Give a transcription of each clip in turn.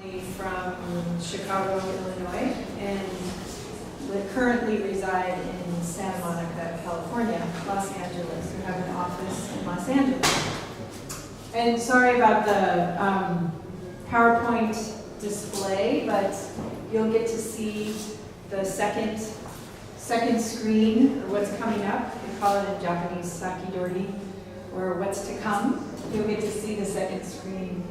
From Chicago, Illinois, and currently reside in Santa Monica, California, Los Angeles. We have an office in Los Angeles. And sorry about the PowerPoint display, but you'll get to see the second screen, or what's coming up. We call it in Japanese sakidori, or what's to come. You'll get to see the second screen.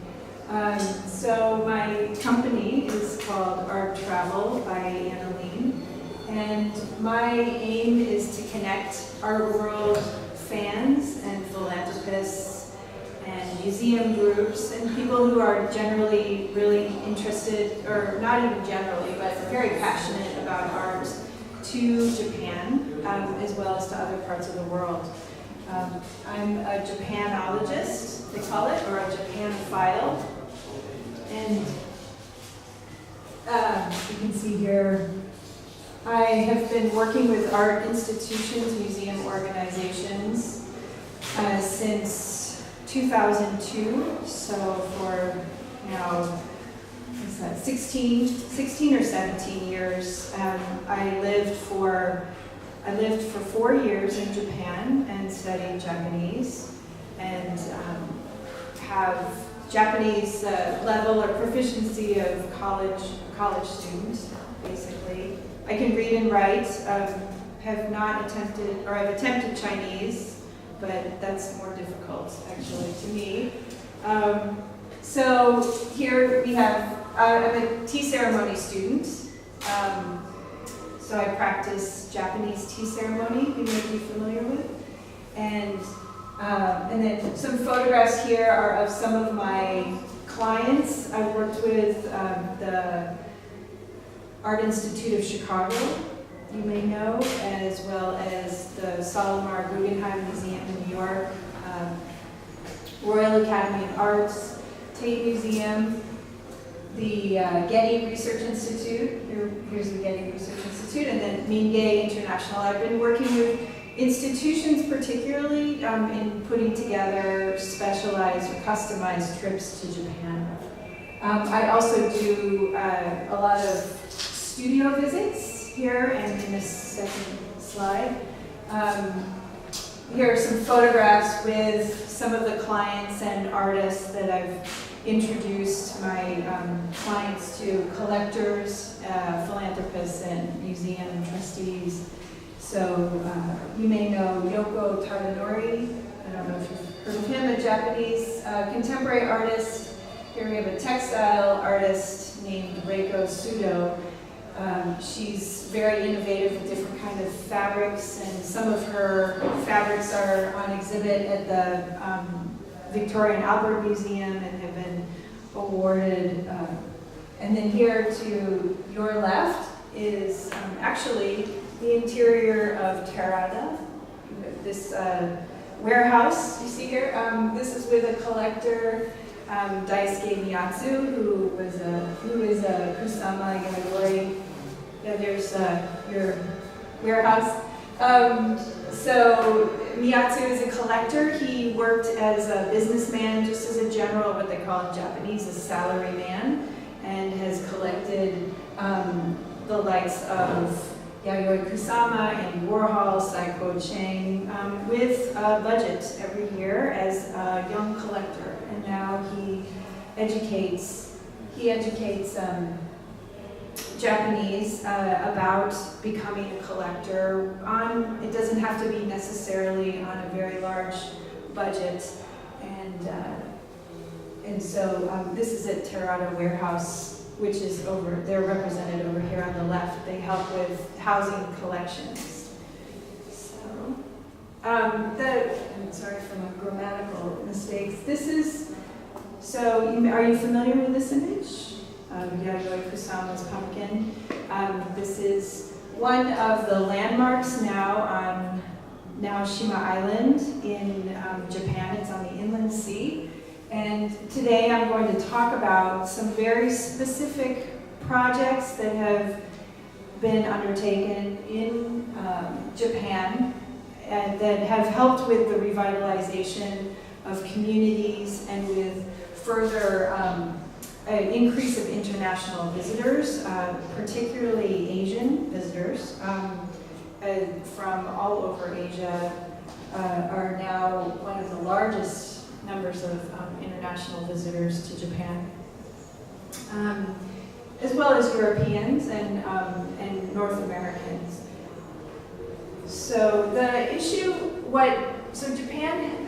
So my company is called Art Travel by Alene, and my aim is to connect art world fans and philanthropists and museum groups and people who are generally really interested, or not even generally, but very passionate about art, to Japan, as well as to other parts of the world. I'm a Japanologist, they call it, or a Japanophile. And you can see here, I have been working with art institutions, museum organizations, since 2002. So for now, what's that, 16 or 17 years. I lived for 4 years in Japan and studied Japanese, and have Japanese level or proficiency of college students, basically. I can read and write. Have not attempted, or I've attempted Chinese, but that's more difficult actually to me. So here we have, I'm a tea ceremony student. So I practice Japanese tea ceremony, you may be familiar with. And then some photographs here are of some of my clients. I've worked with the Art Institute of Chicago, you may know, as well as the Solomar Guggenheim Museum in New York, Royal Academy of Arts, Tate Museum, the Getty Research Institute. Here's the Getty Research Institute, and then Mingei International. I've been working with institutions, particularly in putting together specialized or customized trips to Japan. I also do a lot of studio visits here, and in this second slide. Here are some photographs with some of the clients and artists that I've introduced my clients to: collectors, philanthropists, and museum trustees. So you may know Yoko Tadanori. I don't know if you've heard of him, a Japanese contemporary artist. Here we have a textile artist named Reiko Sudo. She's very innovative with different kinds of fabrics, and some of her fabrics are on exhibit at the Victoria and Albert Museum and have been awarded. And then here to your left is actually the interior of Terada, this warehouse you see here. This is with a collector, Daisuke Miyatsu, who is a Kusama Yamagori. Yeah, there's your warehouse. So Miyatsu is a collector. He worked as a businessman, just as a general, what they call in Japanese a salary man, and has collected the likes of Yayoi Kusama, Andy Warhol, Saiko Chang, with a budget every year as a young collector. And now he educates Japanese about becoming a collector. It doesn't have to be necessarily on a very large budget. And so this is at Terada Warehouse, which is they're represented over here on the left. They help with housing collections. So, I'm sorry for my grammatical mistakes. Are you familiar with this image? Yayoi Kusama's pumpkin. This is one of the landmarks now on Naoshima Island in Japan. It's on the inland sea. And today I'm going to talk about some very specific projects that have been undertaken in Japan and that have helped with the revitalization of communities and with further an increase of international visitors, particularly Asian visitors from all over Asia, are now one of the largest numbers of international visitors to Japan, as well as Europeans and North Americans. So the issue, so Japan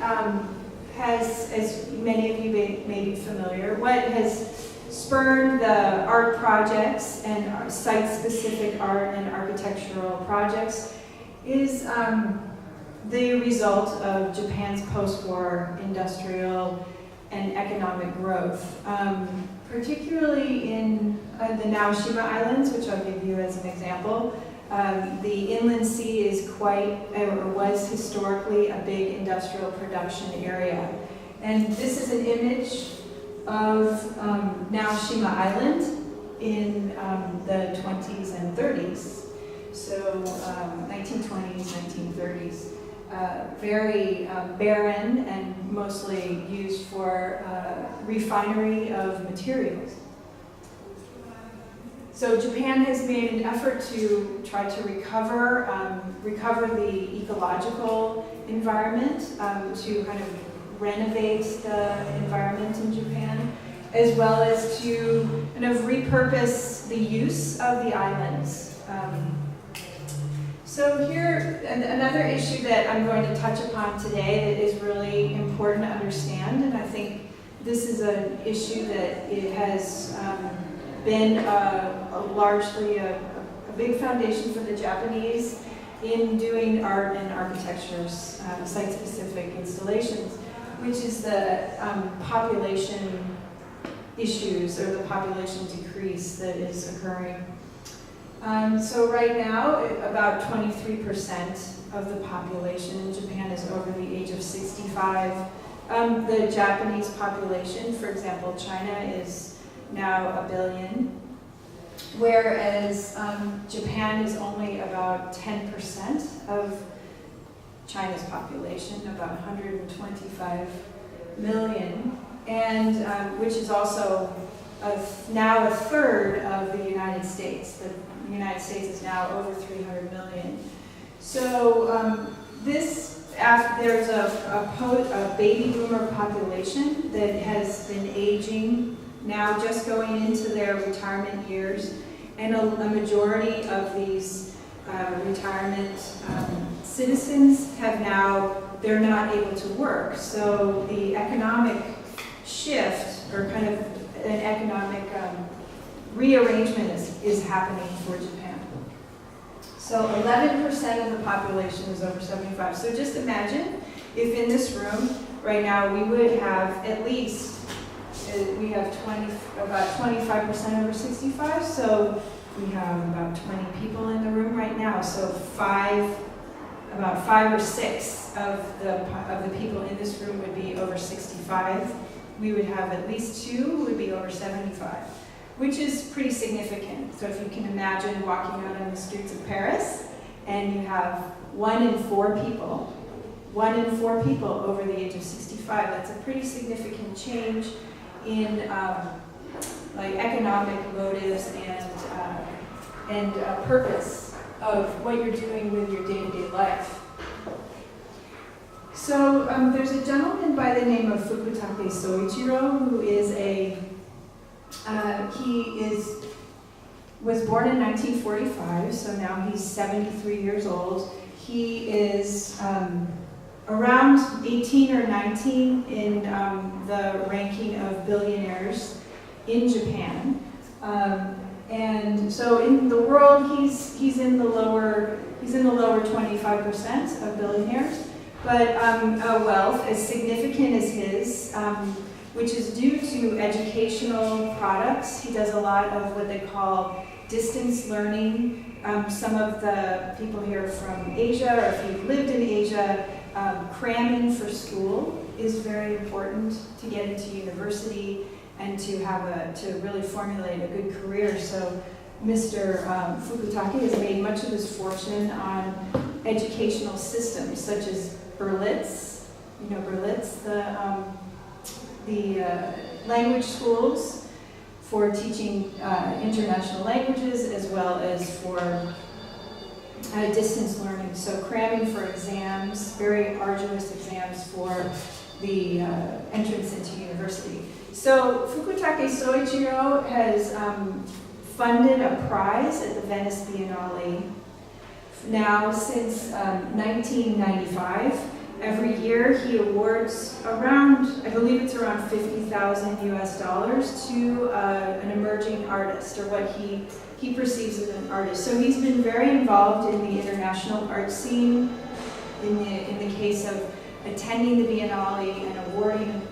has, as many of you may be familiar, what has spurred the art projects and site-specific art and architectural projects is the result of Japan's post-war industrial and economic growth, particularly in the Naoshima Islands, which I'll give you as an example. The inland sea is was historically a big industrial production area. And this is an image of Naoshima Island in the 20s and 30s. So 1920s, 1930s. Very barren and mostly used for refinery of materials. So Japan has made an effort to try to recover the ecological environment, to kind of renovate the environment in Japan, as well as to kind of repurpose the use of the islands. So here, another issue that I'm going to touch upon today that is really important to understand, and I think this is an issue that it has been largely a big foundation for the Japanese in doing art and architecture, site-specific installations, which is the population issues or the population decrease that is occurring. So right now, about 23% of the population in Japan is over the age of 65. The Japanese population, for example, China is now 1 billion, whereas Japan is only about 10% of China's population, about 125 million, and which is also now a third of the United States. The United States is now over 300 million. So there's a baby boomer population that has been aging, now just going into their retirement years, and a majority of these retirement citizens they're not able to work. So the economic shift, or kind of an economic rearrangement is happening for Japan. So 11% of the population is over 75. So just imagine if in this room right now we would have at least, we have about 25% over 65, so we have about 20 people in the room right now. So about 5 or 6 of the people in this room would be over 65. We would have at least 2 who would be over 75, which is pretty significant. So if you can imagine walking out on the streets of Paris and you have 1 in 4 people over the age of 65, that's a pretty significant change in economic motives and purpose of what you're doing with your day-to-day life. So there's a gentleman by the name of Fukutake Soichiro who is was born in 1945, so now he's 73 years old. He is around 18 or 19 in the ranking of billionaires in Japan. And so in the world, he's in the lower 25% of billionaires. But a wealth as significant as his, which is due to educational products. He does a lot of what they call distance learning. Some of the people here from Asia, or if you've lived in Asia, cramming for school is very important to get into university and to really formulate a good career. So Mr. Fukutake has made much of his fortune on educational systems such as Berlitz, the language schools, for teaching international languages as well as for distance learning. So cramming for exams, very arduous exams for the entrance into university. So Fukutake Soichiro has funded a prize at the Venice Biennale now since 1995. Every year he awards around, I believe it's around 50,000 US dollars to an emerging artist, or what he perceives as an artist. So he's been very involved in the international art scene in the case of attending the Biennale and awarding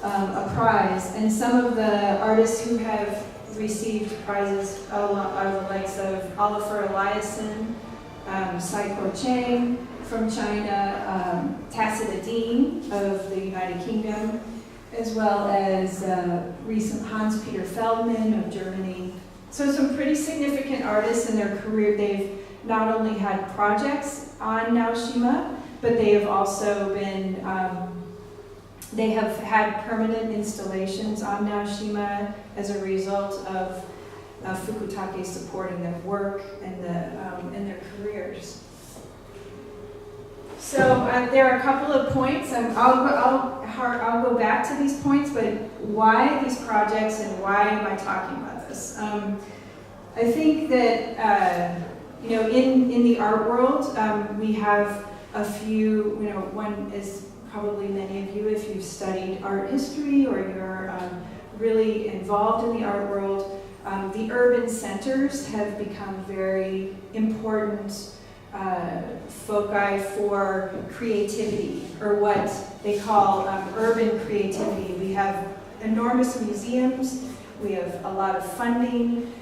a prize. And some of the artists who have received prizes are the likes of Oliver Eliasson, Saiko Chang from China, Tacita Dean of the United Kingdom, as well as recent Hans-Peter Feldman of Germany. So some pretty significant artists in their career. They've not only had projects on Naoshima, but they have also been, they have had permanent installations on Naoshima as a result of Fukutake supporting their work and their careers. So there are a couple of points. I'll go back to these points, but why these projects and why am I talking about this? I think that in the art world we have a few. One is probably many of you, if you've studied art history or you're really involved in the art world. The urban centers have become very important foci for creativity, or what they call urban creativity. We have enormous museums, we have a lot of funding,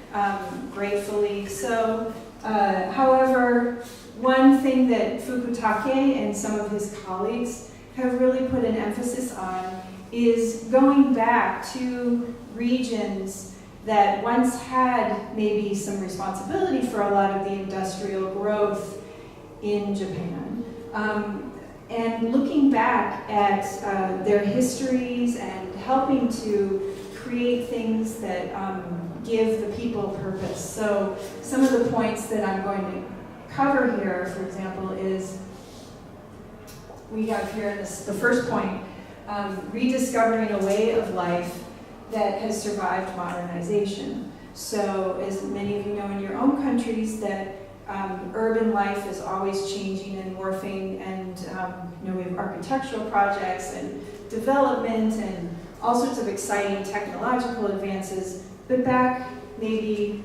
gratefully so. However, one thing that Fukutake and some of his colleagues have really put an emphasis on is going back to regions that once had maybe some responsibility for a lot of the industrial growth in Japan, and looking back at their histories and helping to create things that give the people purpose. So some of the points that I'm going to cover here, for example, is we have here the first point, rediscovering a way of life that has survived modernization. So as many of you know in your own countries, that urban life is always changing and morphing, and we have architectural projects and development and all sorts of exciting technological advances. But back maybe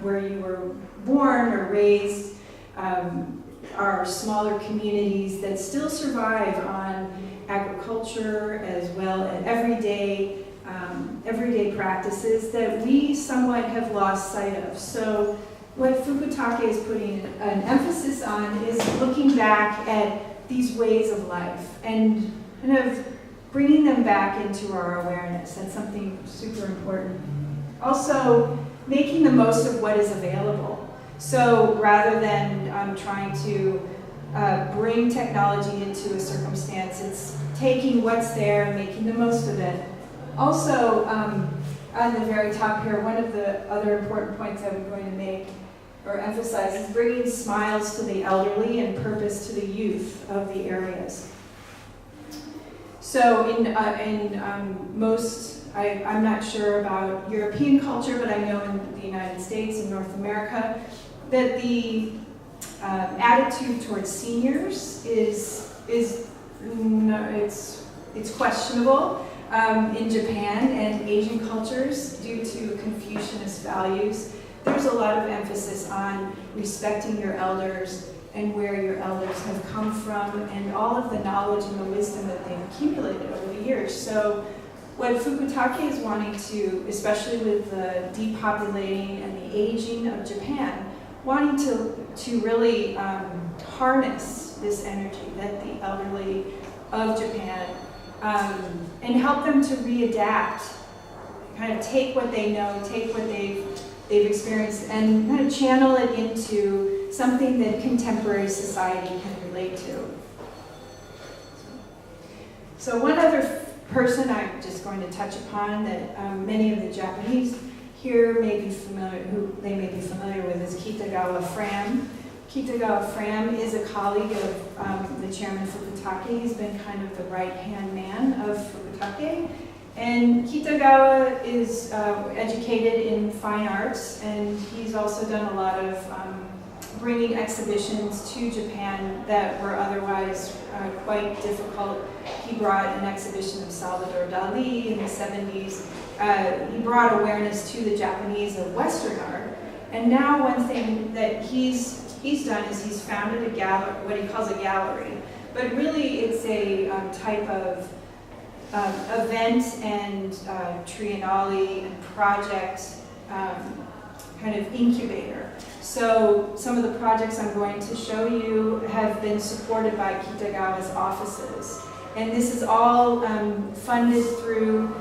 where you were born or raised are smaller communities that still survive on agriculture as well as everyday practices that we somewhat have lost sight of. So what Fukutake is putting an emphasis on is looking back at these ways of life and kind of bringing them back into our awareness. That's something super important. Also, making the most of what is available. So rather than trying to bring technology into a circumstance, it's taking what's there and making the most of it. Also, on the very top here, one of the other important points I'm going to make or emphasize is bringing smiles to the elderly and purpose to the youth of the areas. So in most, I'm not sure about European culture, but I know in the United States and North America that the attitude towards seniors is questionable. In Japan and Asian cultures, due to Confucianist values, there's a lot of emphasis on respecting your elders and where your elders have come from and all of the knowledge and the wisdom that they've accumulated over the years. So what Fukutake is wanting to, especially with the depopulating and the aging of Japan, wanting to really harness this energy that the elderly of Japan and help them to readapt, kind of take what they know, take what they've experienced, and kind of channel it into something that contemporary society can relate to. So one other person I'm just going to touch upon that many of the Japanese here may be familiar, who they may be familiar with, is Kitagawa Fram. Kitagawa Fram is a colleague of the chairman Fukutake. He's been kind of the right-hand man of Fukutake. And Kitagawa is educated in fine arts, and he's also done a lot of bringing exhibitions to Japan that were otherwise quite difficult. He brought an exhibition of Salvador Dali in the 70s. He brought awareness to the Japanese of Western art. And now one thing that he's done is he's founded a gallery, what he calls a gallery. But really it's a type of event and triennale and project kind of incubator. So some of the projects I'm going to show you have been supported by Kitagawa's offices. And this is all funded through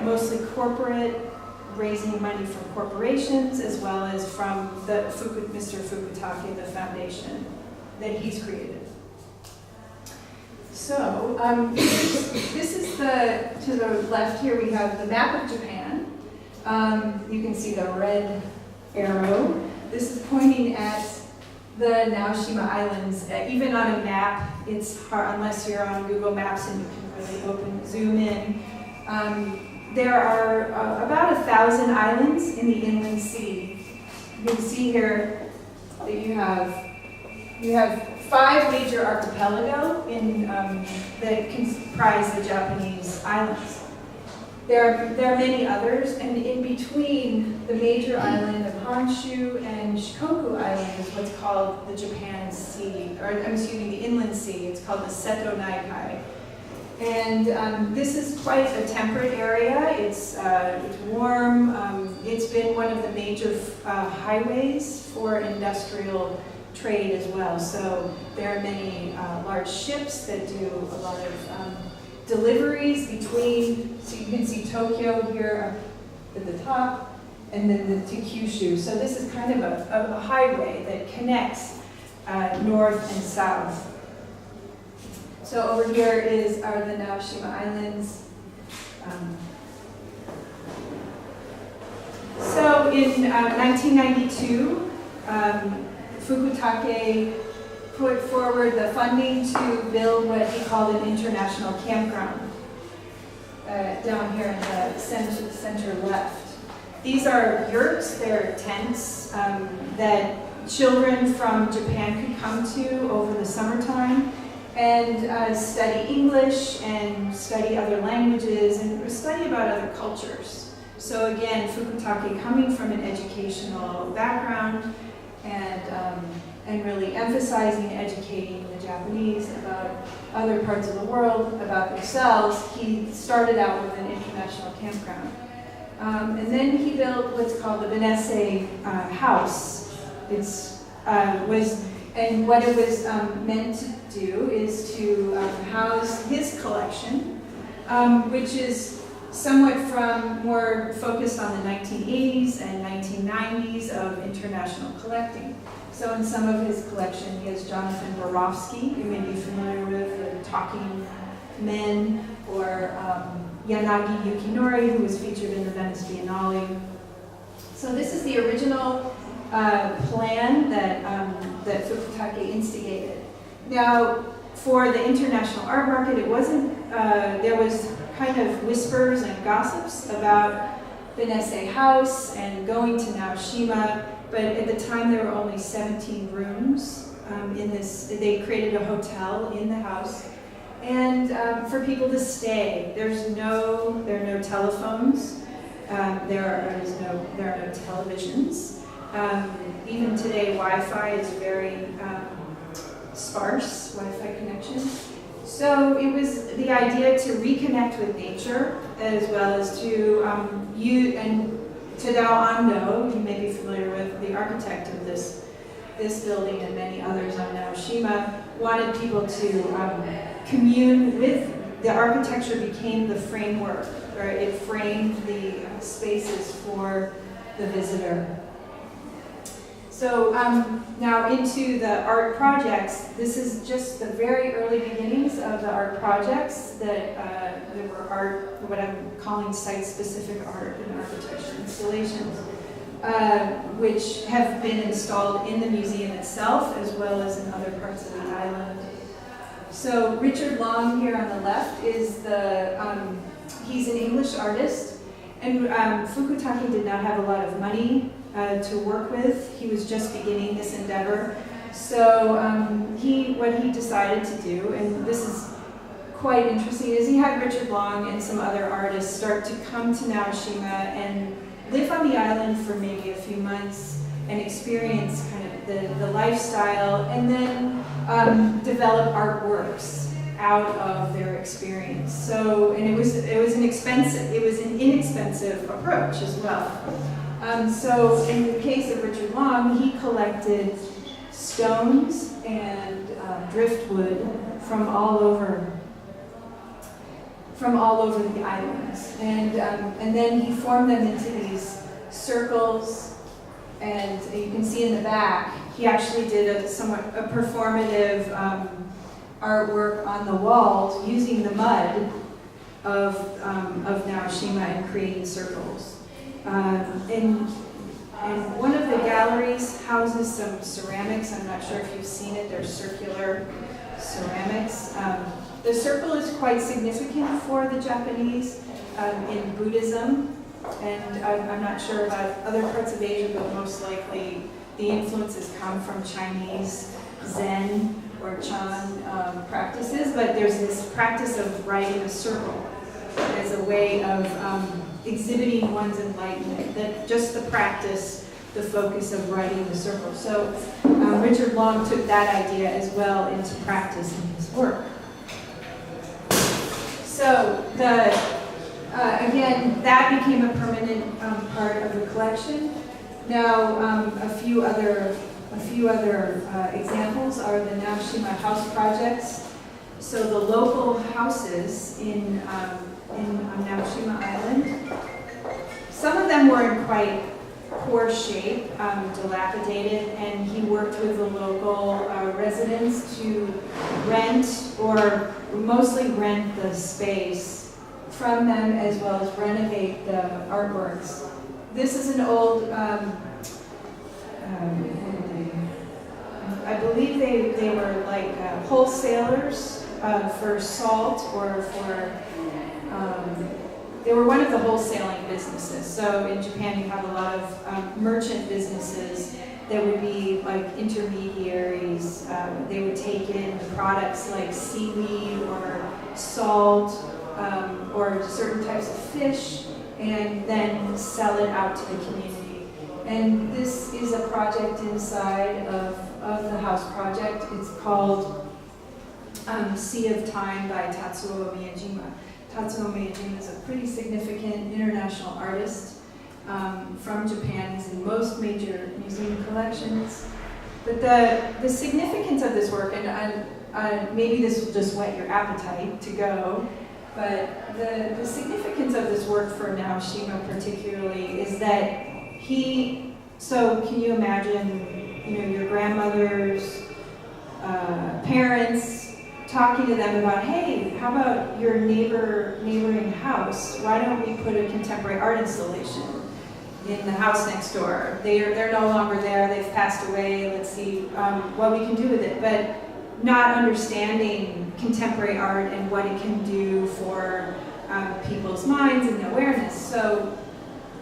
mostly corporate, raising money from corporations, as well as from the Mr. Fukutake, the foundation that he's created. So this is to the left here we have the map of Japan. You can see the red arrow. This is pointing at the Naoshima Islands. Even on a map, it's hard, unless you're on Google Maps and you can really zoom in. There are about 1,000 islands in the inland sea. You can see here that you have 5 major archipelago that comprise the Japanese islands. There are many others, and in between the major island of Honshu and Shikoku Island is what's called the Japan Sea, or the inland sea. It's called the Seto Naikai. And this is quite a temperate area. It's warm. It's been one of the major highways for industrial trade as well. So there are many large ships that do a lot of deliveries between, so you can see Tokyo here at the top, and then to Kyushu. So this is kind of a highway that connects north and south. So over here are the Naoshima Islands. So in 1992, Fukutake put forward the funding to build what he called an international campground down here in the center left. These are yurts, they're tents that children from Japan could come to over the summertime and study English and study other languages and study about other cultures. So again, Fukutake coming from an educational background and really emphasizing and educating the Japanese about other parts of the world, about themselves, he started out with an international campground. And then he built what's called the Benesse House. And what it was meant to do is to house his collection, which is somewhat more focused on the 1980s and 1990s of international collecting. So in some of his collection, he has Jonathan Borofsky, you may be familiar with, the Talking Men, or Yanagi Yukinori, who was featured in the Venice Biennale. So this is the original plan that Fukutake instigated. Now, for the international art market, it wasn't, there was kind of whispers and gossips about Benesse House and going to Naoshima, but at the time there were only 17 rooms in this. They created a hotel in the house, and for people to stay. There are no telephones. There are no televisions. Even today, Wi-Fi is very sparse, Wi-Fi connection. So it was the idea to reconnect with nature, as well as to Tadao Ando, you may be familiar with, the architect of this building and many others on Naoshima, wanted people to commune with. The architecture became the framework, or it framed the spaces for the visitor. So now into the art projects. This is just the very early beginnings of of the art projects that were art, what I'm calling site-specific art and architecture installations, which have been installed in the museum itself as well as in other parts of the island. So Richard Long here on the left is he's an English artist, and Fukutake did not have a lot of money to work with. He was just beginning this endeavor. So what he decided to do, and this is quite interesting, is he had Richard Long and some other artists start to come to Naoshima and live on the island for maybe a few months and experience kind of the lifestyle, and then develop artworks out of their experience. So, and it was an inexpensive approach as well. So in the case of Richard Long, he collected stones and driftwood from all over the islands, and then he formed them into these circles. And you can see in the back, he actually did a performative artwork on the walls using the mud of Naoshima and creating circles. And one of the galleries houses some ceramics. I'm not sure if you've seen it. They're circular ceramics. The circle is quite significant for the Japanese in Buddhism. And I'm not sure about other parts of Asia, but most likely the influences come from Chinese Zen or Chan practices. But there's this practice of writing a circle as a way of exhibiting one's enlightenment, that just the practice, the focus of writing the circle. So Richard Long took that idea as well into practice in his work. So again, that became a permanent part of the collection. Now, a few other examples are the Naoshima house projects. So the local houses on Naoshima Island, some of them were in quite poor shape, dilapidated, and he worked with the local residents to rent, or mostly rent, the space from them, as well as renovate the artworks. This is an old, I believe they were like wholesalers for salt, or for, they were one of the wholesaling businesses. So in Japan you have a lot of merchant businesses that would be like intermediaries. They would take in products like seaweed or salt, or certain types of fish, and then sell it out to the community. And this is a project inside of the house project. It's called Sea of Time by Tatsuo Miyajima. Tatsuo Miyajima is a pretty significant international artist from Japan. He's in most major museum collections. But the significance of this work, and maybe this will just whet your appetite to go, but the significance of this work for Naoshima particularly is that so can you imagine, your grandmother's parents talking to them about, hey, how about your neighboring house? Why don't we put a contemporary art installation in the house next door? They're no longer there, they've passed away, let's see what we can do with it. But not understanding contemporary art and what it can do for people's minds and awareness. So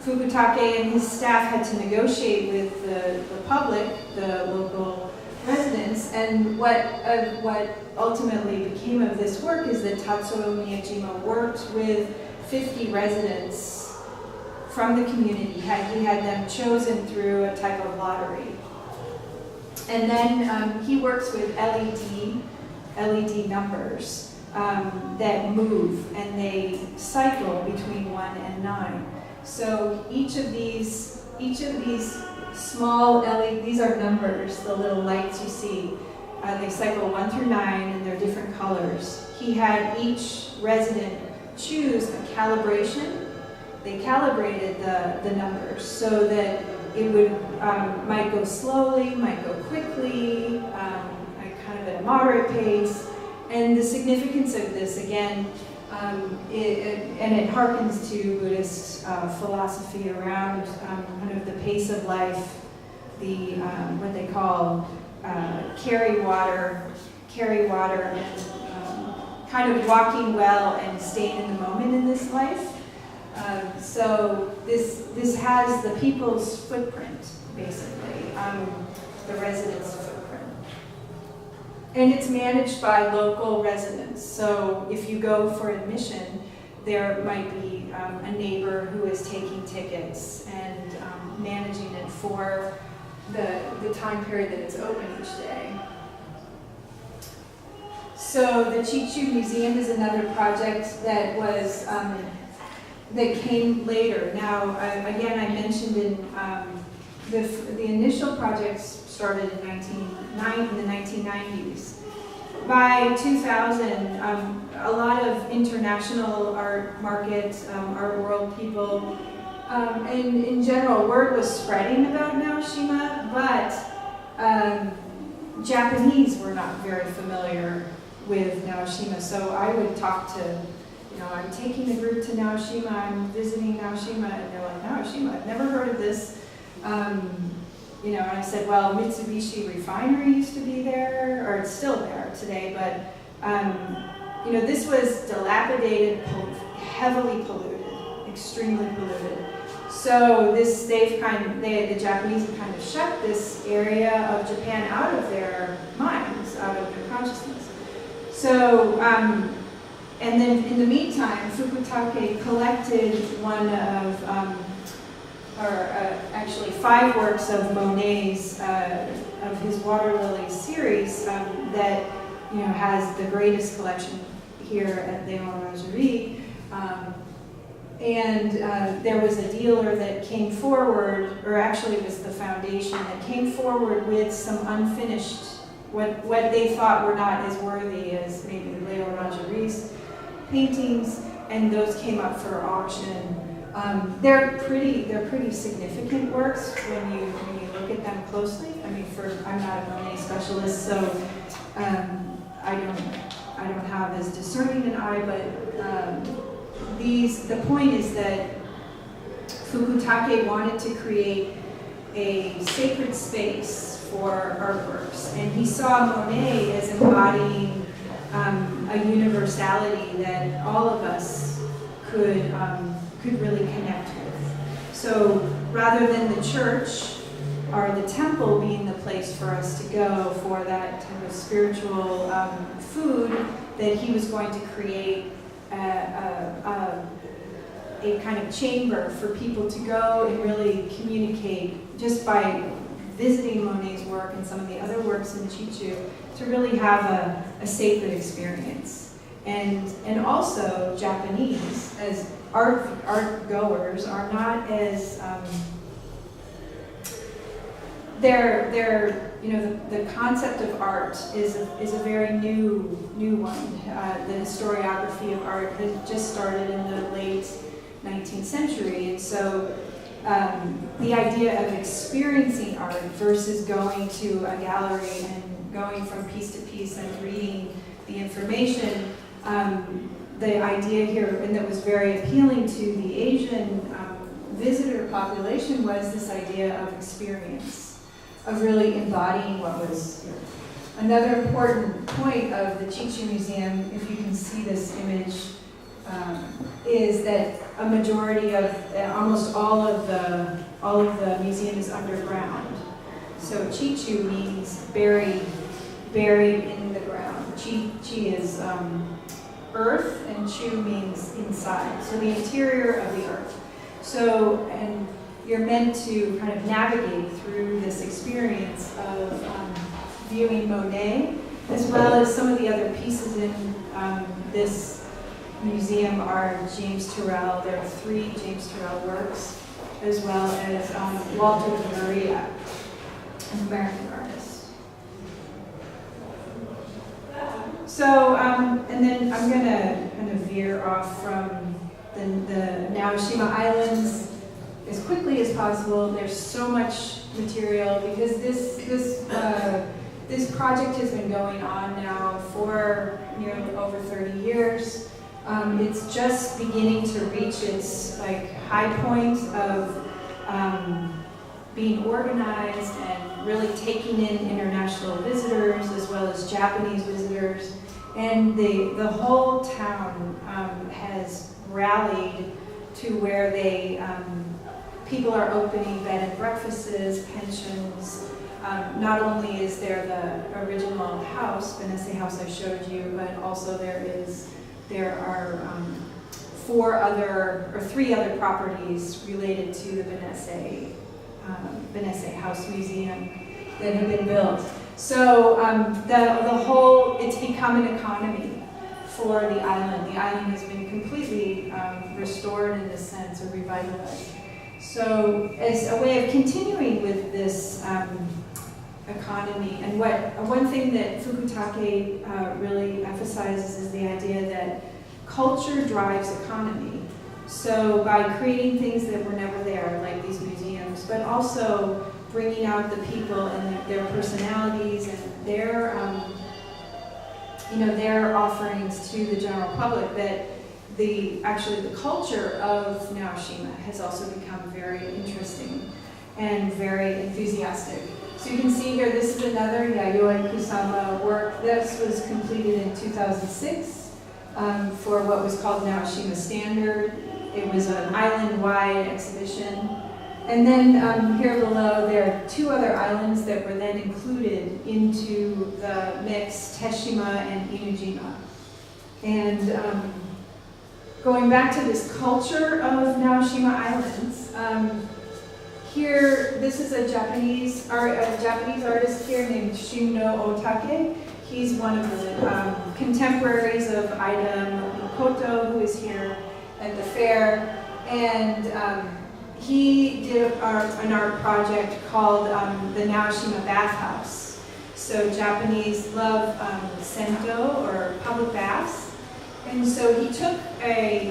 Fukutake and his staff had to negotiate with the public, the local residents, and what ultimately became of this work is that Tatsuo Miyajima worked with 50 residents from the community. He had them chosen through a type of lottery. And then he works with LED numbers that move, and they cycle between 1 and 9. So each of these small LED, these are numbers, the little lights you see. They cycle 1 through 9, and they're different colors. He had each resident choose a calibration. They calibrated the numbers so that it would might go slowly, might go quickly, kind of at a moderate pace, And the significance of this, again, it harkens to Buddhist philosophy around kind of the pace of life, the what they call carry water, and kind of walking well and staying in the moment in this life. So this has the people's footprint, basically, the residents' footprint. And it's managed by local residents. So if you go for admission, there might be a neighbor who is taking tickets and managing it for the time period that it's open each day. So the Chichi Museum is another project that was that came later. Now, again, I mentioned in the initial projects started in the 1990s. By 2000, a lot of international art market, art world people, and in general, word was spreading about Naoshima, but Japanese were not very familiar with Naoshima. So I would talk to, I'm taking a group to Naoshima, I'm visiting Naoshima, and they're like, Naoshima, I've never heard of this. And I said, well, Mitsubishi Refinery used to be there, or it's still there today, but this was dilapidated, heavily polluted, extremely polluted. So the Japanese have kind of shut this area of Japan out of their minds, out of their consciousness. So, and then in the meantime, Fukutake collected one of, actually 5 works of Monet's, of his Water Lilies series that, has the greatest collection here at the Orangerie. And there was a dealer that came forward, or actually it was the foundation that came forward with some unfinished, what they thought were not as worthy as maybe Leo Rangerie's paintings, and those came up for auction. They're pretty significant works when you look at them closely. I mean, I'm not a Monet specialist, so I don't have as discerning an eye, but the point is that Fukutake wanted to create a sacred space for artworks, and he saw Monet as embodying a universality that all of us could really connect with. So rather than the church or the temple being the place for us to go for that type of spiritual food, that he was going to create a kind of chamber for people to go and really communicate just by visiting Monet's work and some of the other works in Chichu, to really have a sacred experience. And also Japanese, as art goers, are not as the concept of art is a very new one. The historiography of art has just started in the late 19th century, and so the idea of experiencing art versus going to a gallery and going from piece to piece and reading the information, the idea here, and that was very appealing to the Asian visitor population, was this idea of experience, of really embodying what was here. Another important point of the Chichi Museum, if you can see this image, is that a majority of, almost all of the museum is underground. So Chichu means buried in the ground. Chi is earth, and Chu means inside. So the interior of the earth. So, and you're meant to kind of navigate through this experience of viewing Monet, as well as some of the other pieces in this museum are James Turrell. There are 3 James Turrell works, as well as Walter de Maria, an American artist. So, and then I'm going to kind of veer off from the Naoshima Islands as quickly as possible. There's so much material because This project has been going on now for nearly over 30 years. It's just beginning to reach its like high point of being organized and really taking in international visitors as well as Japanese visitors. And the whole town has rallied to where people are opening bed and breakfasts, pensions. Not only is there the original house, Benesse House I showed you, but also there are three other properties related to the Benesse House Museum that have been built. So it's become an economy for the island. The island has been completely restored in this sense, or revitalized. So as a way of continuing with this economy, and one thing that Fukutake really emphasizes is the idea that culture drives economy. So by creating things that were never there, like these museums, but also bringing out the people and their personalities and their offerings to the general public, that the culture of Naoshima has also become very interesting and very enthusiastic. So you can see here, this is another Yayoi Kusama work. This was completed in 2006 for what was called Naoshima Standard. It was an island-wide exhibition. And then here below, there are two other islands that were then included into the mix, Teshima and Inujima. And going back to this culture of Naoshima Islands, here, this is a Japanese artist here named Shuno Otake. He's one of the contemporaries of Ida Makoto, who is here at the fair. And he did an art project called the Naoshima Bathhouse. So Japanese love sento, or public baths. And so he took a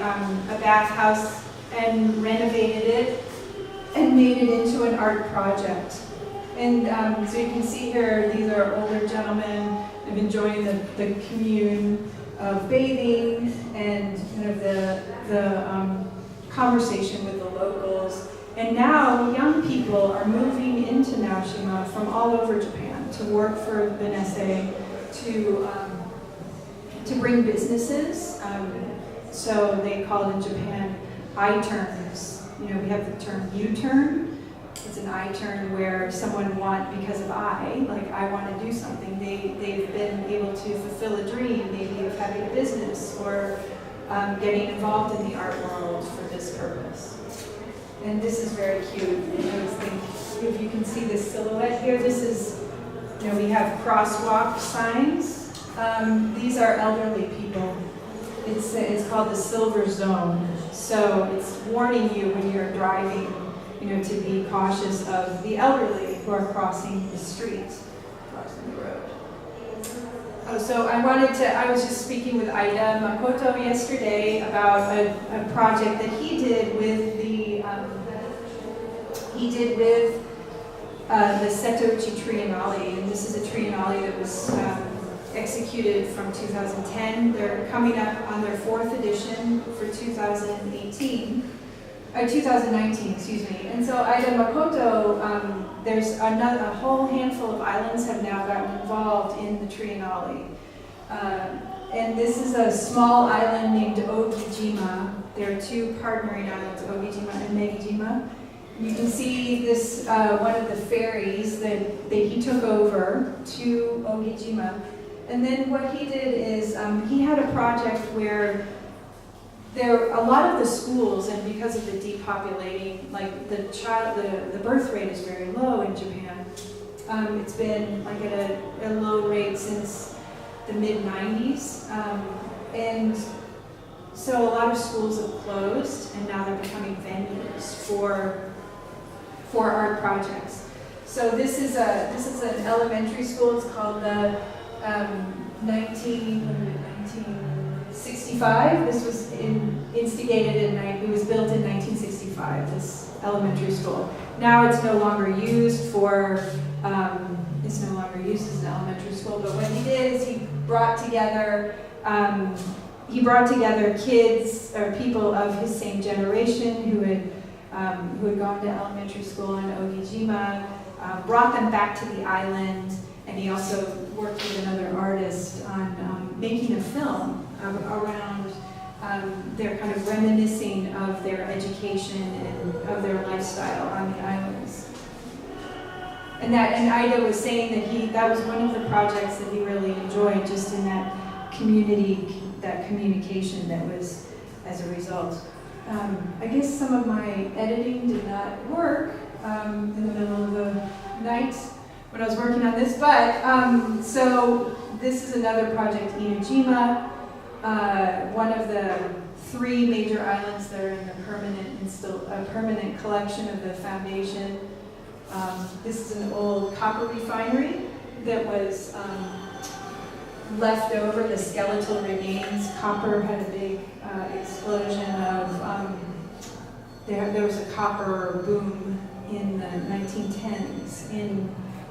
bathhouse and renovated it and made it into an art project. And so you can see here, these are older gentlemen enjoying the commune of bathing and kind of the conversation with the locals. And now young people are moving into Naoshima from all over Japan to work for Benesse, to bring businesses. So they call it in Japan I-turns. We have the term U-turn. It's an I-turn where someone because of I want to do something. They've been able to fulfill a dream, maybe of having a business or getting involved in the art world for this purpose. And this is very cute. If you can see this silhouette here, this is, we have crosswalk signs. These are elderly people. It's called the silver zone. So it's warning you when you're driving, to be cautious of the elderly who are crossing the street, crossing the road. So I was just speaking with Ida Makoto yesterday about a project that he did with the Setouchi Triennale, and this is a Triennale that was executed from 2010. They're coming up on their 4th edition for 2019, excuse me. And so Ida Makoto, there's a whole handful of islands have now gotten involved in the Triennale. And this is a small island named Ogijima. There are two partnering islands, Ogijima and Megijima. You can see this, one of the ferries that he took over to Ogijima. And then what he did is he had a project where a lot of the schools, and because of the depopulating, like the birth rate is very low in Japan. It's been like at a low rate since the mid-90s. And so a lot of schools have closed, and now they're becoming venues for art projects. So this is an elementary school. It's called the 1965. This was it was built in 1965, this elementary school. Now it's no longer used for, is no longer used as an elementary school, but what he did is he brought together kids or people of his same generation who had gone to elementary school in Ogijima, brought them back to the island, and he also worked with another artist on making a film around their kind of reminiscing of their education and of their lifestyle on the islands. And Ida was saying that was one of the projects that he really enjoyed, just in that community, that communication that was as a result. I guess some of my editing did not work in the middle of the night when I was working on this, but so this is another project, Inujima, one of the 3 major islands that are in the permanent collection of the foundation. This is an old copper refinery that was left over, the skeletal remains. Copper had a big explosion of, there was a copper boom in the 1910s in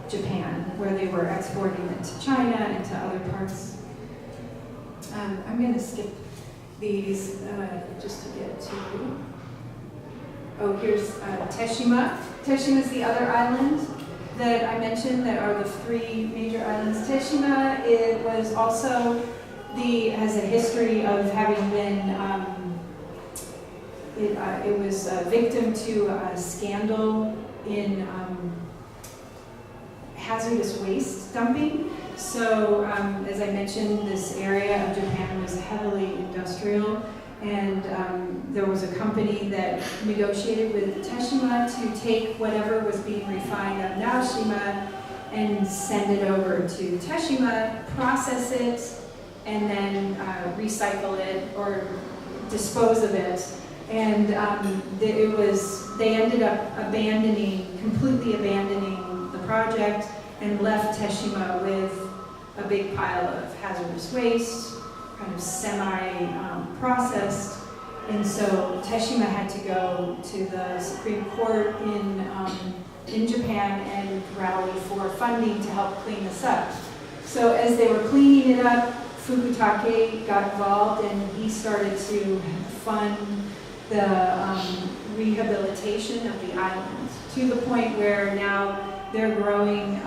Japan, where they were exporting it to China and to other parts. I'm going to skip these just to get to, here's Teshima. Teshima is the other island that I mentioned that are the 3 major islands. Teshima, it was also has a history of having been, it was a victim to a scandal in hazardous waste dumping. So, as I mentioned, this area of Japan was heavily industrial, and there was a company that negotiated with Teshima to take whatever was being refined at Naoshima and send it over to Teshima, process it, and then recycle it or dispose of it. And they ended up completely abandoning the project and left Teshima with a big pile of hazardous waste, kind of semi-processed. And so Teshima had to go to the Supreme Court in Japan and rally for funding to help clean this up. So as they were cleaning it up, Fukutake got involved, and he started to fund the rehabilitation of the island, to the point where now they're growing.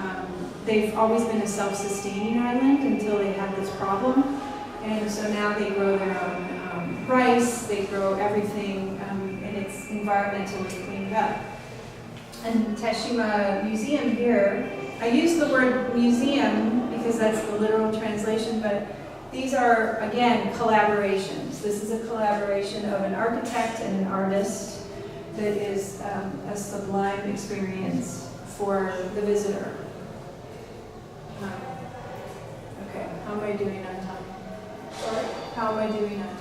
They've always been a self-sustaining island until they had this problem, and so now they grow their own rice, they grow everything, and it's environmentally cleaned up. And Teshima Museum here, I use the word museum because that's the literal translation, but these are, again, collaborations. This is a collaboration of an architect and an artist that is a sublime experience for the visitor. Okay, how am I doing on time? Sorry? How am I doing on time?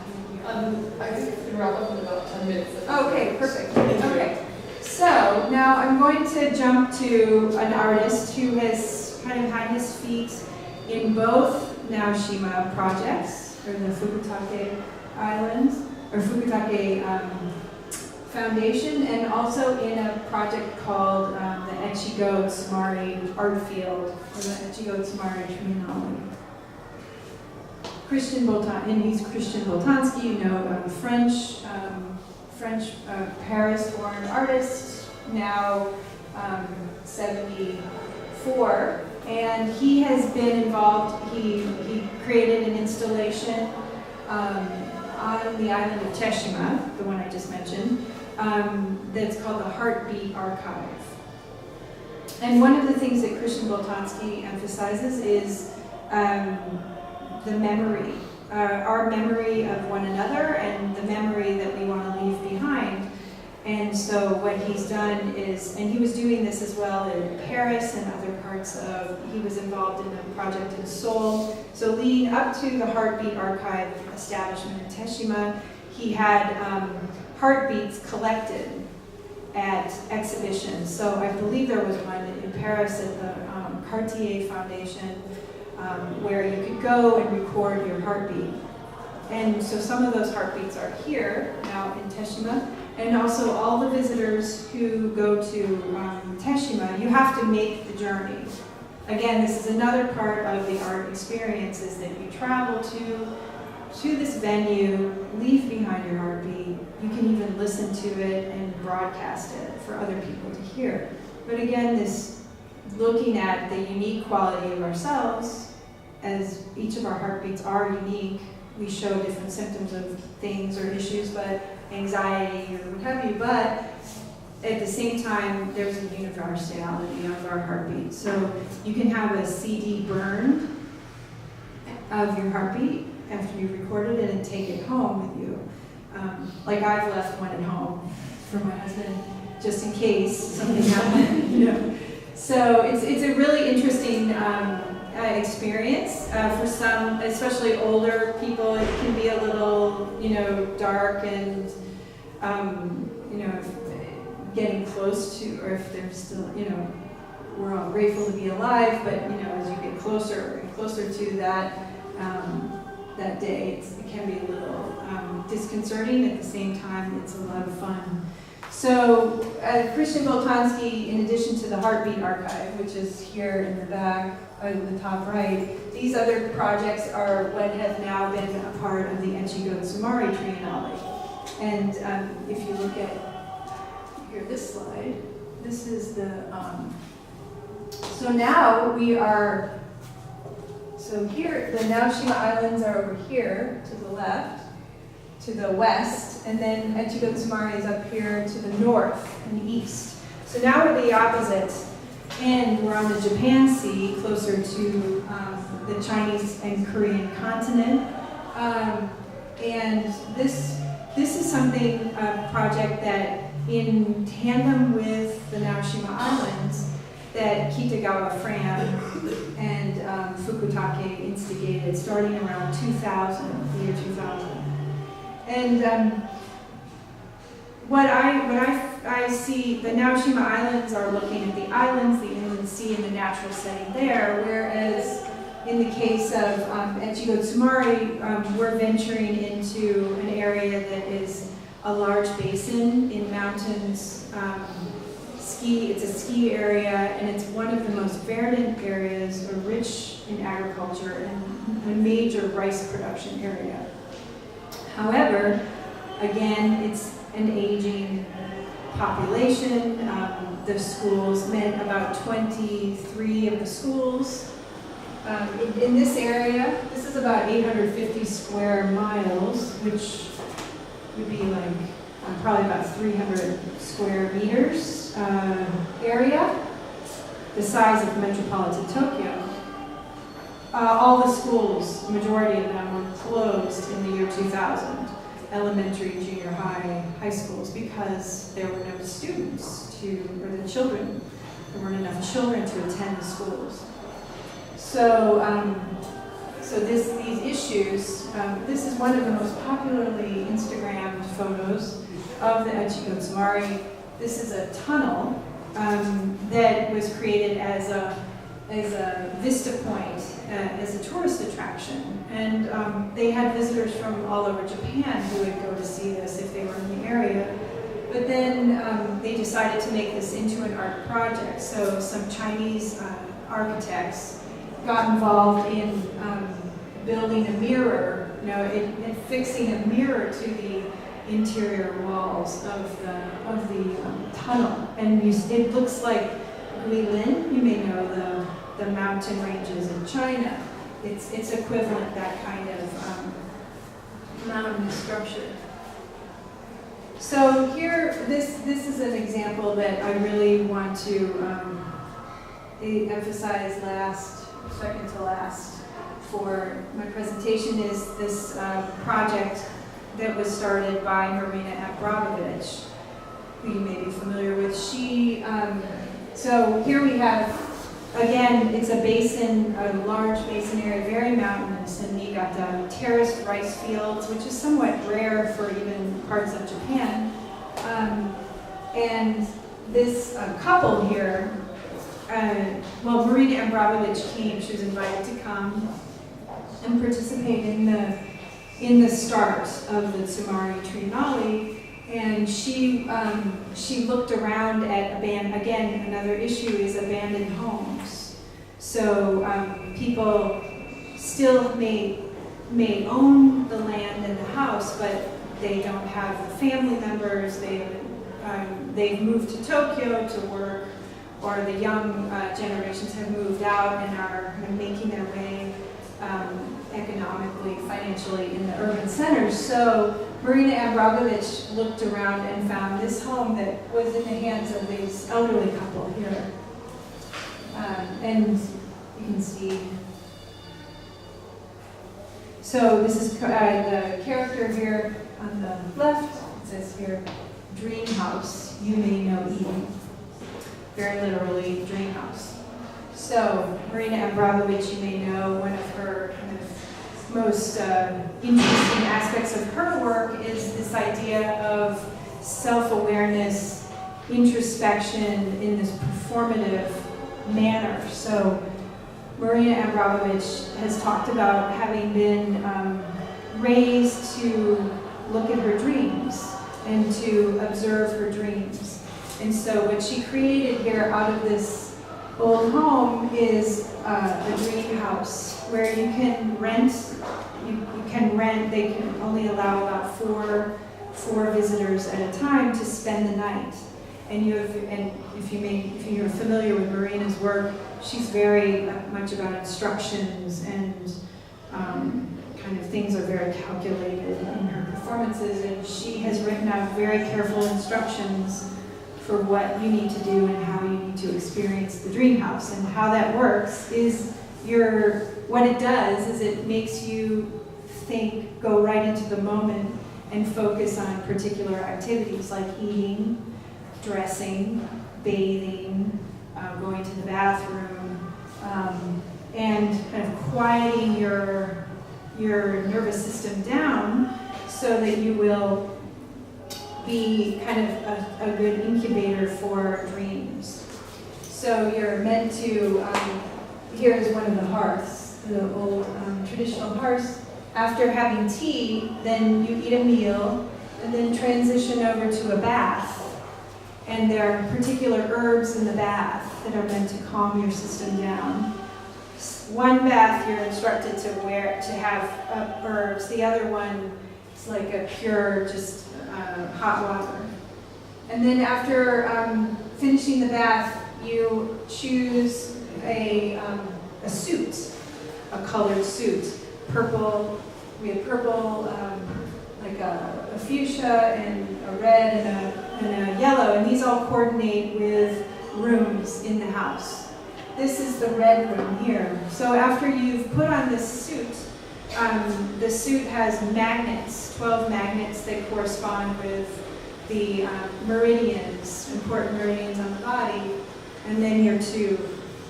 I think we can wrap up in about 10 minutes. Okay, perfect. Okay, so now I'm going to jump to an artist who has kind of had his feet in both Naoshima projects, or the Fukutake Islands, or Fukutake Foundation, and also in a project called the Echigo Tsumari Art Field, or the Echigo Tsumari Triennale. Christian Boltan, and he's Christian Boltanski, you know, French Paris-born artist, now 74. And he has been involved, he created an installation on the island of Teshima, the one I just mentioned, that's called the Heartbeat Archive. And one of the things that Christian Boltanski emphasizes is the memory, our memory of one another and the memory that we want to leave behind. And so what he's done is, and he was doing this as well in Paris and other parts of, he was involved in a project in Seoul. So leading up to the Heartbeat Archive establishment in Teshima, he had heartbeats collected at exhibitions. So I believe there was one in Paris at the Cartier Foundation where you could go and record your heartbeat. And so some of those heartbeats are here now in Teshima. And also all the visitors who go to Teshima, you have to make the journey. again, this is another part of the art experience, is that you travel to this venue, leave behind your heartbeat. You can even listen to it and broadcast it for other people to hear. But again, this looking at the unique quality of ourselves, as each of our heartbeats are unique, we show different symptoms of things or issues, but anxiety or what have you, but at the same time, there's a universality of our heartbeat. So you can have a CD burned of your heartbeat after you've recorded it and take it home with you. Like I've left one at home for my husband, just in case something happened, you know. So it's a really interesting experience for some, especially older people. It can be a little, you know, dark and, you know, getting close to, or if they're still, you know, we're all grateful to be alive, but you know, as you get closer and closer to that that day, it can be a little disconcerting. At the same time, it's a lot of fun. So Christian Boltanski, in addition to the Heartbeat Archive, which is here in the back, in the top right, these other projects are what have now been a part of the Echigo Tsumari Triennale. And if you look at here, this slide, this is the, so now we are, so here, the Naoshima Islands are over here to the left, to the west, and then Echigo Tsumari is up here to the north and east. So now we're the opposite end. We're on the Japan Sea, closer to the Chinese and Korean continent. And this is something, a project that in tandem with the Naoshima Islands that Kitagawa Fran and Fukutake instigated starting around 2000, the year 2000. And what I see, the Naoshima Islands are looking at the islands, the inland sea, and the natural setting there, whereas in the case of Echigo Tsumari, we're venturing into an area that is a large basin in mountains. It's a ski area, and it's one of the most verdant areas, or rich in agriculture, and a major rice production area. However, again, it's an aging population. The schools meant about 23 of the schools. In this area, this is about 850 square miles, which would be like probably about 300 square meters area, the size of metropolitan Tokyo. All the schools, majority of them, were closed in the year 2000, elementary, junior high, high schools, because there were no students or the children, there weren't enough children to attend the schools. So, these issues, this is one of the most popularly Instagrammed photos of the Echigo Tsumari. This is a tunnel that was created as a vista point, as a tourist attraction. And they had visitors from all over Japan who would go to see this if they were in the area. But then they decided to make this into an art project. So some Chinese architects got involved in building a mirror, and fixing a mirror to the interior walls of the tunnel. And it looks like Guilin, you may know the mountain ranges in China. It's equivalent, that kind of mountain structure. So here, this is an example that I really want to emphasize second to last for my presentation, is this project that was started by Marina Abramovic, who you may be familiar with. So here we have, again, it's a basin, a large basin area, very mountainous in Niigata, terraced rice fields, which is somewhat rare for even parts of Japan. And this couple here, Marina Abramovic came, she was invited to come and participate in the start of the Tsumari Triennale. And she looked around at again, another issue is abandoned homes. So people still may own the land and the house, but they don't have the family members. They've moved to Tokyo to work, or the young generations have moved out and are kind of making their way economically, financially in the urban centers. So Marina Abramovic looked around and found this home that was in the hands of this elderly couple here. And you can see. So this is the character here on the left. It says here, dream house, you may know Eden. Very literally, dream house. So Marina Abramovic, you may know, one of her kind of most interesting aspects of her work is this idea of self-awareness, introspection in this performative manner. So Marina Abramovic has talked about having been raised to look at her dreams and to observe her dreams. And so what she created here out of this old home is a dream house where you can rent. You can rent. They can only allow about four visitors at a time to spend the night. And if you're familiar with Marina's work, she's very much about instructions, and kind of things are very calculated in her performances. And she has written out very careful instructions for what you need to do and how you need to experience the dream house. And how that works is what it does is it makes you think, go right into the moment and focus on particular activities like eating, dressing, bathing, going to the bathroom, and kind of quieting your nervous system down so that you will be kind of a good incubator for dreams. So you're meant to, here is one of the hearths, the old traditional hearths. After having tea, then you eat a meal and then transition over to a bath. And there are particular herbs in the bath that are meant to calm your system down. One bath you're instructed to have herbs. The other one is like a pure, just hot water. And then after finishing the bath, you choose a suit, a colored suit. Purple, we have purple, like a fuchsia and a red and a yellow, and these all coordinate with rooms in the house. This is the red room here. So after you've put on this suit, the suit has magnets, 12 magnets that correspond with the meridians, important meridians on the body, and then you're to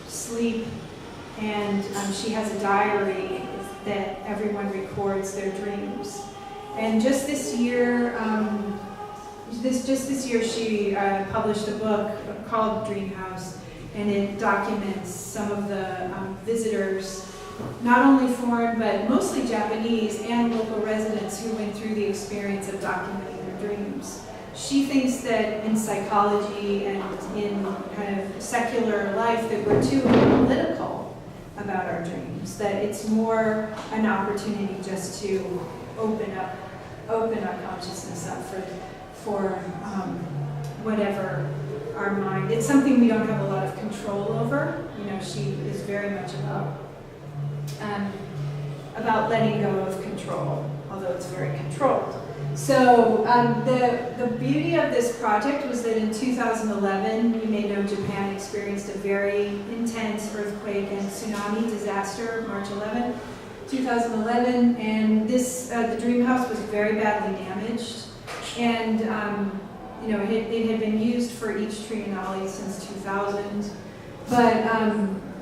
sleep. And she has a diary that everyone records their dreams. And just this year, she published a book called Dream House, and it documents some of the visitors, not only foreign but mostly Japanese and local residents who went through the experience of documenting their dreams. She thinks that in psychology and in kind of secular life that we're too analytical about our dreams, that it's more an opportunity just to open up consciousness up for whatever our mind. It's something we don't have a lot of control over. She is very much about letting go of control, although it's very controlled. So the beauty of this project was that in 2011, you may know Japan experienced a very intense earthquake and tsunami disaster, March 11, 2011, and the dream house was very badly damaged, and it had been used for each triennale since 2000, but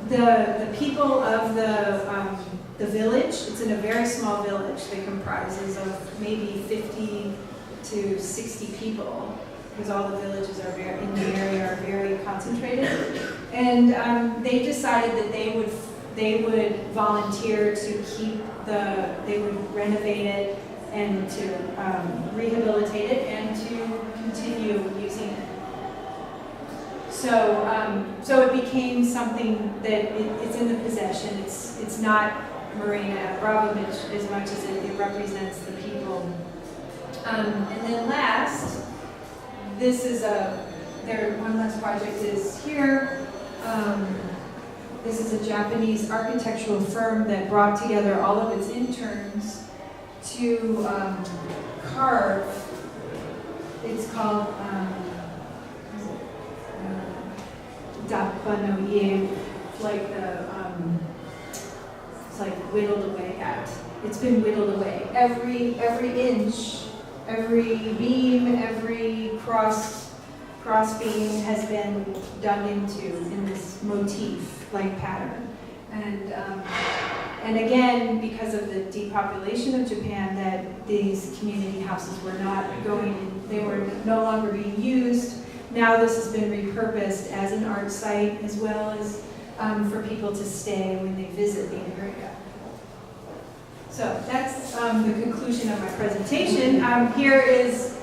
the people of the village, it's in a very small village that comprises of maybe 50 to 60 people, because all the villages are in the area are very concentrated. And they decided that they would volunteer to they would renovate it and to rehabilitate it and to continue using it. So it became something that it's in the possession. It's not Marina Abramovic as much as it represents the people. And then last, this is one last project is here. This is a Japanese architectural firm that brought together all of its interns to carve. It's called Dappanoye, like it's like whittled away at. It's been whittled away. Every inch, every beam, every cross beam has been done in this motif-like pattern. And again, because of the depopulation of Japan, that these community houses were not they were no longer being used. Now this has been repurposed as an art site as well as for people to stay when they visit the area. So that's the conclusion of my presentation. Here is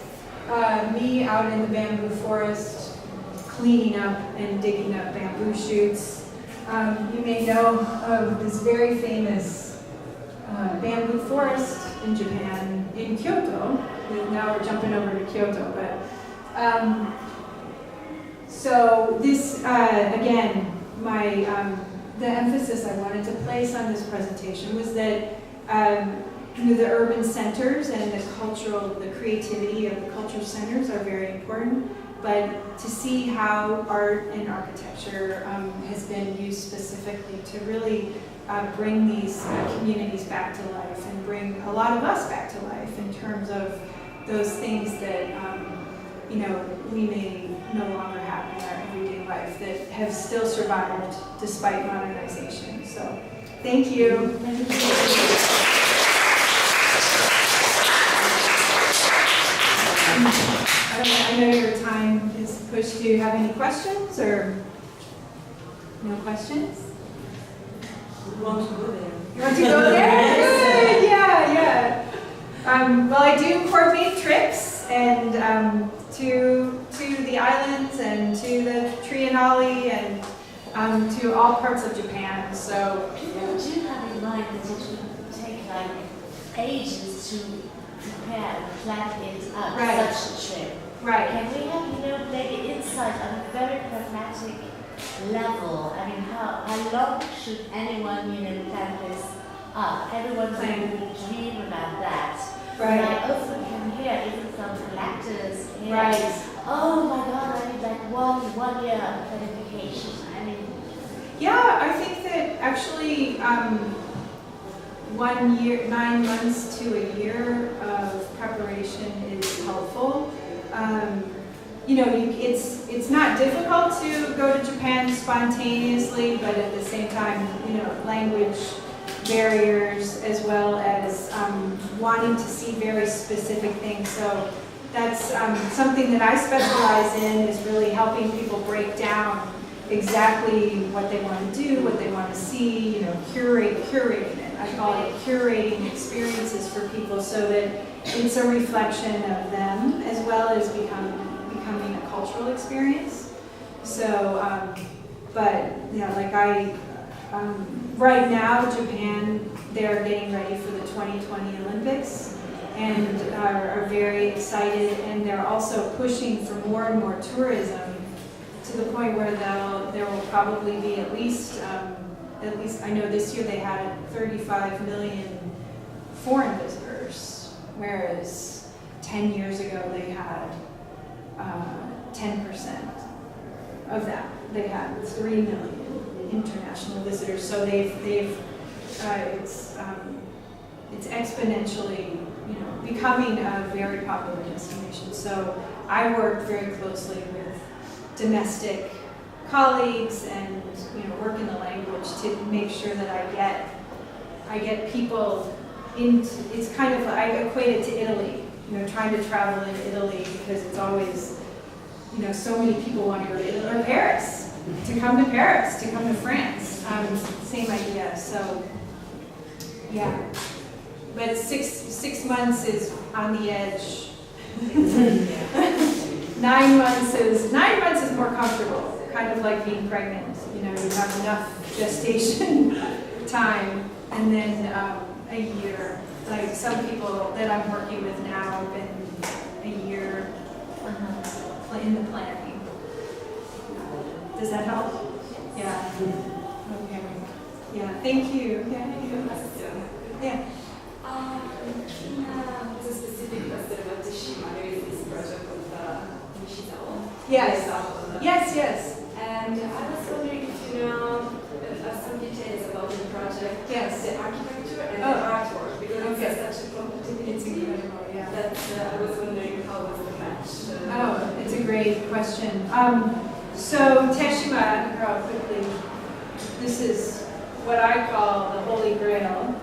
me out in the bamboo forest cleaning up and digging up bamboo shoots. You may know of this very famous bamboo forest in Japan, in Kyoto. Now we're jumping over to Kyoto, but so this again, the emphasis I wanted to place on this presentation was that the urban centers and the creativity of the cultural centers are very important, but to see how art and architecture has been used specifically to really bring these communities back to life and bring a lot of us back to life in terms of those things that we may no longer have in our everyday life that have still survived despite modernization. So, thank you. I know your time is pushed. Do you have any questions or no questions? We want to go there. You want to go there? Good. Yeah. Well, I do coordinate trips and to the islands and to the Triennale and to all parts of Japan. So People do have in mind that it would take like ages to prepare and plan it out, Right. such a trip. right. Can we have, maybe insight on a very pragmatic level? I mean, how long should anyone, plan this up? Everyone would dream about that. Right. And I often can hear, even from collectors here, Right. oh my God, I need like one year of planification. I mean, Yeah, I think that actually 1 year, 9 months to a year of preparation is helpful. It's not difficult to go to Japan spontaneously, but at the same time, language barriers as well as wanting to see very specific things. So that's something that I specialize in, is really helping people break down exactly what they want to do, what they want to see, curating it. I call it curating experiences for people so that it's a reflection of them as well as becoming a cultural experience. So, right now, Japan, they're getting ready for the 2020 Olympics and are very excited, and they're also pushing for more and more tourism to the point where there will probably be at least I know this year they had 35 million foreign visitors, whereas 10 years ago they had 10% of that. They had 3 million international visitors. So it's exponentially becoming a very popular destination. So I work very closely with domestic colleagues and work in the language to make sure that I get people into. It's kind of, I equate it to Italy. Trying to travel in Italy because it's always so many people want to go to Italy or Paris, to come to Paris, to come to France. Same idea. So yeah, but six months is on the edge. 9 months is more comfortable. kind of like being pregnant. You know, you have enough gestation time, and then a year. Like some people that I'm working with now have been a year in the planning. Does that help? Yeah. Okay. Yeah. Thank you. Yeah. It's a specific question about the Shima. There is this project of Nishizawa. Yes. And I was wondering if you know some details about the project, Yes. the architecture and the artwork, because it's such a compatibility. It's incredible, yeah. That I was wondering how was the match. Oh, it's a great question. So Teshima, real quickly, this is what I call the Holy Grail.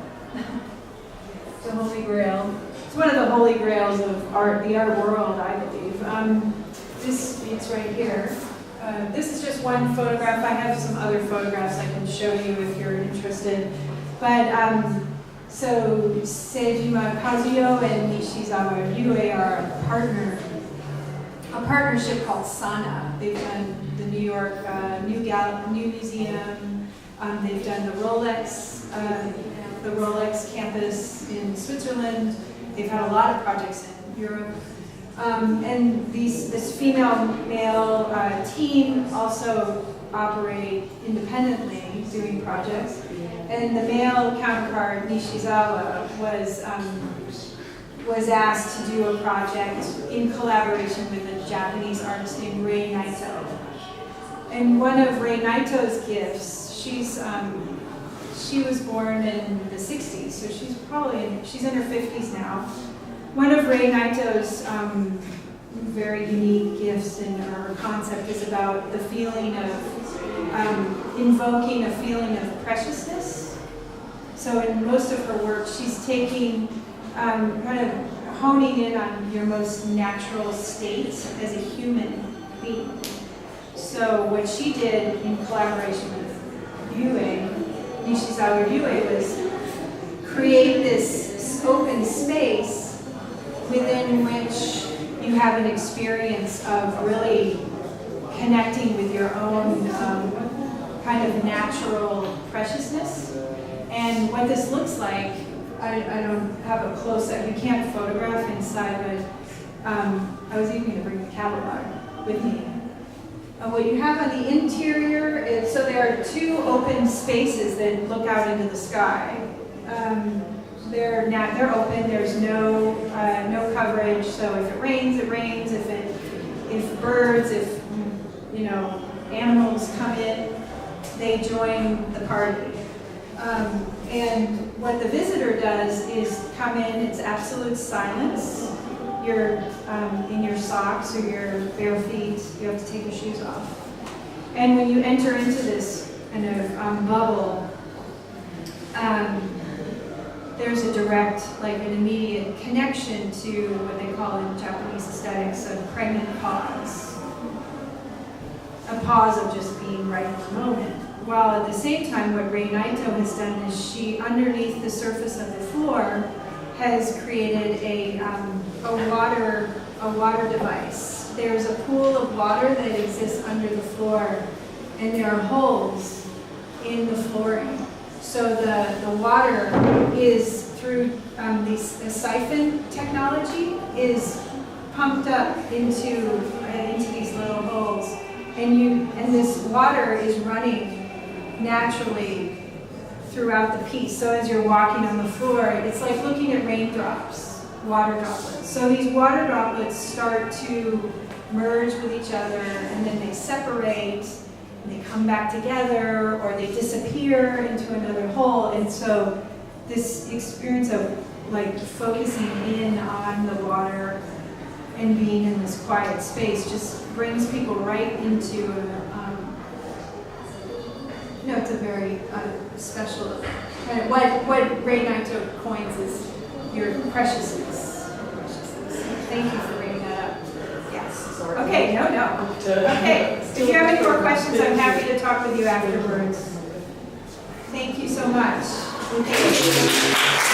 The Holy Grail. It's one of the Holy Grails of art, the art world, I believe. It's right here. This is just one photograph. I have some other photographs I can show you if you're interested. But so Seijima Kazuyo and Nishizawa Yue are a partnership called Sana. They've done the New York New Museum. They've done the Rolex campus in Switzerland. They've had a lot of projects in Europe. And this female-male team also operate independently doing projects. And the male counterpart, Nishizawa, was asked to do a project in collaboration with a Japanese artist named Rei Naito. And one of Rei Naito's gifts, she was born in the 60s, so she's in her 50s now. One of Rei Naito's very unique gifts in her concept is about the feeling of invoking a feeling of preciousness. So in most of her work, she's taking kind of honing in on your most natural state as a human being. So what she did in collaboration with Nishizawa Yue, was create this open space within which you have an experience of really connecting with your own kind of natural preciousness. And what this looks like, I don't have a close-up, you can't photograph inside, but I was even going to bring the catalog with me. What you have on the interior is, so there are two open spaces that look out into the sky. They're open. There's no coverage. So if it rains, it rains. If birds, animals come in, they join the party. And what the visitor does is come in. It's absolute silence. You're in your socks or your bare feet. You have to take your shoes off. And when you enter into this kind of bubble, there's a direct, like an immediate connection to what they call in Japanese aesthetics a pregnant pause. A pause of just being right in the moment. While at the same time, what Rei Naito has done is she, underneath the surface of the floor, has created a water device. There's a pool of water that exists under the floor, and there are holes in the flooring. So the water is through the siphon technology is pumped up into these little holes, and this water is running naturally throughout the piece. So as you're walking on the floor, it's like looking at raindrops, water droplets. So these water droplets start to merge with each other, and then they separate, and they come back together, or they disappear into another hole. And so this experience of like focusing in on the water and being in this quiet space just brings people right into it's a very special kind of what Rei Naito coins is your preciousness. Thank you for bringing that up. Yes. Sorry. Okay, no. Okay, if you have any more questions, I'm happy to talk with you afterwards. Thank you so much. Thank you.